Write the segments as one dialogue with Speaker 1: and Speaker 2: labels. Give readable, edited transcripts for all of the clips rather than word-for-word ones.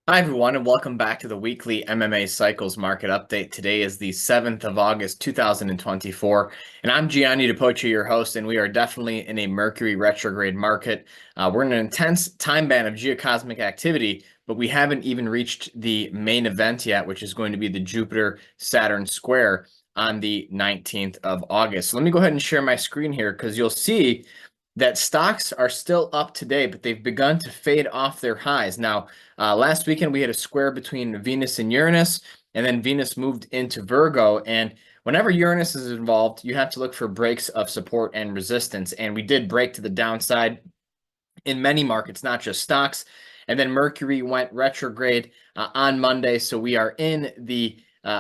Speaker 1: Hi, everyone, and welcome back to the weekly MMA Cycles Market Update. Today is the 7th of August, 2024, and I'm Gianni DePocia, your host, and we are definitely in a Mercury retrograde market. We're in an intense time band of geocosmic activity, but we haven't even reached the main event yet, which is going to be the Jupiter-Saturn square on the 19th of August. So let me go ahead and share my screen here because you'll see that stocks are still up today, but they've begun to fade off their highs. Now, last weekend we had a square between Venus and Uranus, and then Venus moved into Virgo. And whenever Uranus is involved, you have to look for breaks of support and resistance. And we did break to the downside in many markets, not just stocks. And then Mercury went retrograde on Monday. So we are in the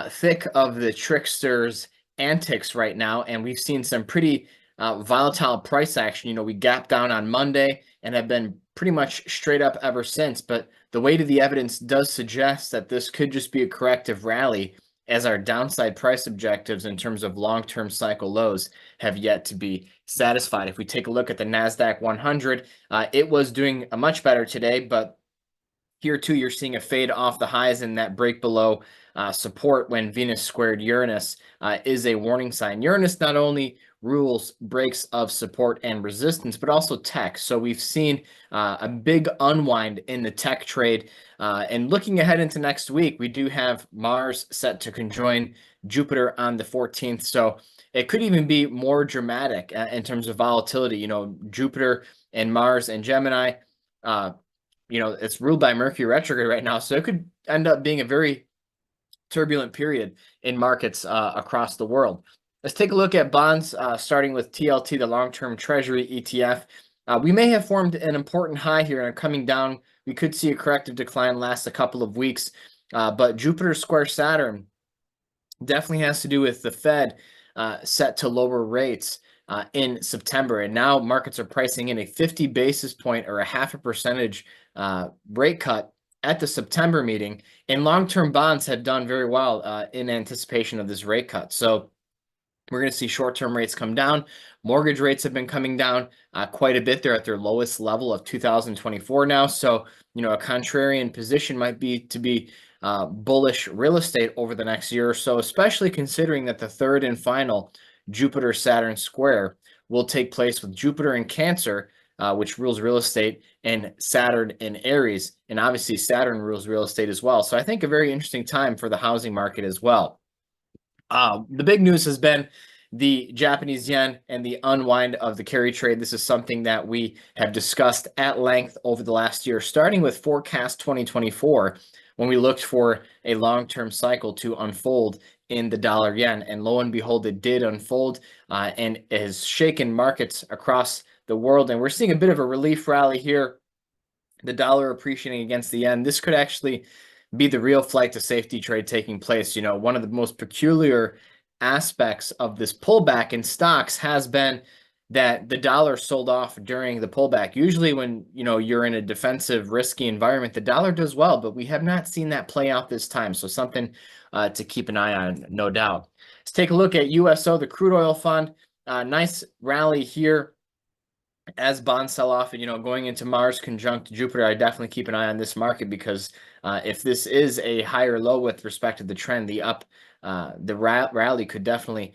Speaker 1: thick of the trickster's antics right now. And we've seen some pretty volatile price action. We gapped down on Monday and have been pretty much straight up ever since. But the weight of the evidence does suggest that this could just be a corrective rally, as our downside price objectives in terms of long-term cycle lows have yet to be satisfied. If we take a look at the NASDAQ 100, it was doing much better today, but here too, you're seeing a fade off the highs, and that break below support when Venus squared Uranus is a warning sign. Uranus not only rules breaks of support and resistance, but also tech. So we've seen a big unwind in the tech trade. And looking ahead into next week, we do have Mars set to conjoin Jupiter on the 14th. So it could even be more dramatic in terms of volatility. Jupiter and Mars and Gemini. It's ruled by Mercury retrograde right now, so it could end up being a very turbulent period in markets across the world. Let's take a look at bonds, starting with TLT, the long-term Treasury ETF. We may have formed an important high here and are coming down. We could see a corrective decline last a couple of weeks, but Jupiter square Saturn definitely has to do with the Fed set to lower rates in September. And now markets are pricing in a 50 basis point or a half a percentage rate cut at the September meeting. And long-term bonds have done very well in anticipation of this rate cut. So we're going to see short-term rates come down. Mortgage rates have been coming down quite a bit. They're at their lowest level of 2024 now. So, a contrarian position might be to be bullish real estate over the next year or so, especially considering that the third and final Jupiter-Saturn square will take place with Jupiter in Cancer, which rules real estate, and Saturn in Aries. And obviously Saturn rules real estate as well. So I think a very interesting time for the housing market as well. The big news has been the Japanese yen and the unwind of the carry trade. This is something that we have discussed at length over the last year, starting with forecast 2024, when we looked for a long-term cycle to unfold in the dollar yen. And lo and behold, it did unfold and has shaken markets across the world. And we're seeing a bit of a relief rally here, the dollar appreciating against the yen. This could actually be the real flight to safety trade taking place. One of the most peculiar aspects of this pullback in stocks has been that the dollar sold off during the pullback. Usually when, you're in a defensive, risky environment, the dollar does well, but we have not seen that play out this time. So something to keep an eye on, no doubt. Let's take a look at USO, the crude oil fund. Nice rally here as bonds sell off, and going into Mars conjunct Jupiter. I definitely keep an eye on this market because if this is a higher low with respect to the trend, the rally could definitely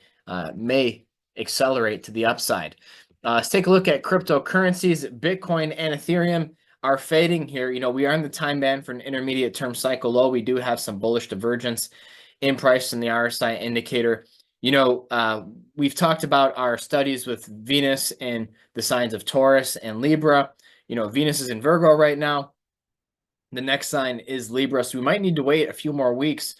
Speaker 1: may accelerate to the upside. Let's take a look at cryptocurrencies. Bitcoin and Ethereum are fading here. We are in the time band for an intermediate term cycle low. We do have some bullish divergence in price in the RSI indicator. We've talked about our studies with Venus and the signs of Taurus and Libra. Venus is in Virgo right now. The next sign is Libra. So we might need to wait a few more weeks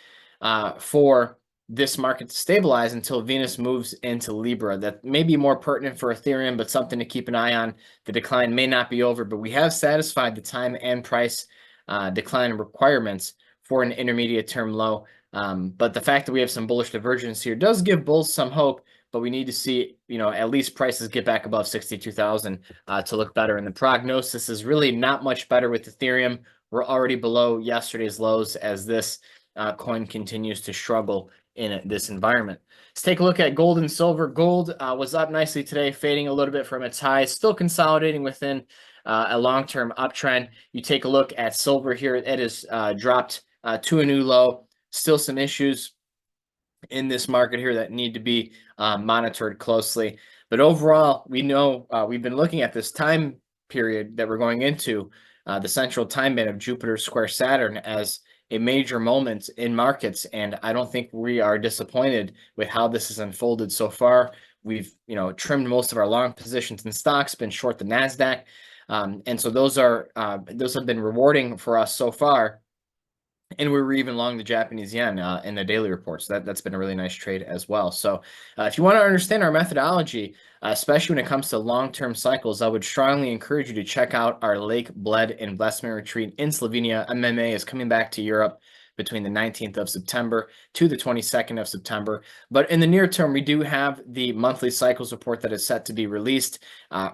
Speaker 1: for this market to stabilize until Venus moves into Libra. That may be more pertinent for Ethereum, but something to keep an eye on. The decline may not be over, but we have satisfied the time and price decline requirements for an intermediate term low. But the fact that we have some bullish divergence here does give bulls some hope, but we need to see, at least prices get back above 62,000 to look better. And the prognosis is really not much better with Ethereum. We're already below yesterday's lows as this coin continues to struggle in this environment. Let's take a look at gold and silver. Gold was up nicely today, fading a little bit from its highs, still consolidating within a long-term uptrend. You take a look at silver here, it has dropped to a new low. Still some issues in this market here that need to be monitored closely. But overall, we know we've been looking at this time period that we're going into, the central time band of Jupiter square Saturn, as a major moment in markets. And I don't think we are disappointed with how this has unfolded so far. We've, trimmed most of our long positions in stocks, been short the NASDAQ. And so those have been rewarding for us so far. And we were even long the Japanese yen in the daily reports. That's been a really nice trade as well. So if you want to understand our methodology, especially when it comes to long-term cycles, I would strongly encourage you to check out our Lake Bled investment retreat in Slovenia. MMA is coming back to Europe between the 19th of September to the 22nd of September. But in the near term, we do have the monthly cycles report that is set to be released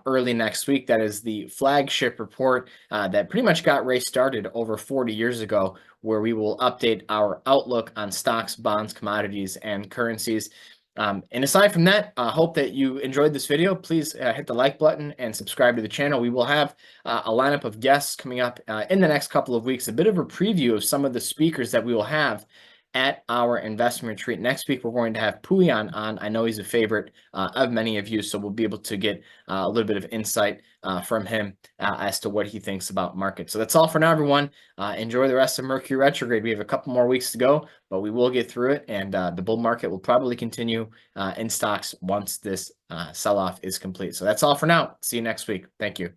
Speaker 1: early next week. That is the flagship report that pretty much got Ray started over 40 years ago, where we will update our outlook on stocks, bonds, commodities, and currencies. And aside from that, I hope that you enjoyed this video. Please hit the like button and subscribe to the channel. We will have a lineup of guests coming up in the next couple of weeks, a bit of a preview of some of the speakers that we will have at our investment retreat. Next week, we're going to have Puyan on. I know he's a favorite of many of you, so we'll be able to get a little bit of insight from him as to what he thinks about markets. So that's all for now, everyone. Enjoy the rest of Mercury retrograde. We have a couple more weeks to go, but we will get through it, and the bull market will probably continue in stocks once this sell-off is complete. So that's all for now. See you next week. Thank you.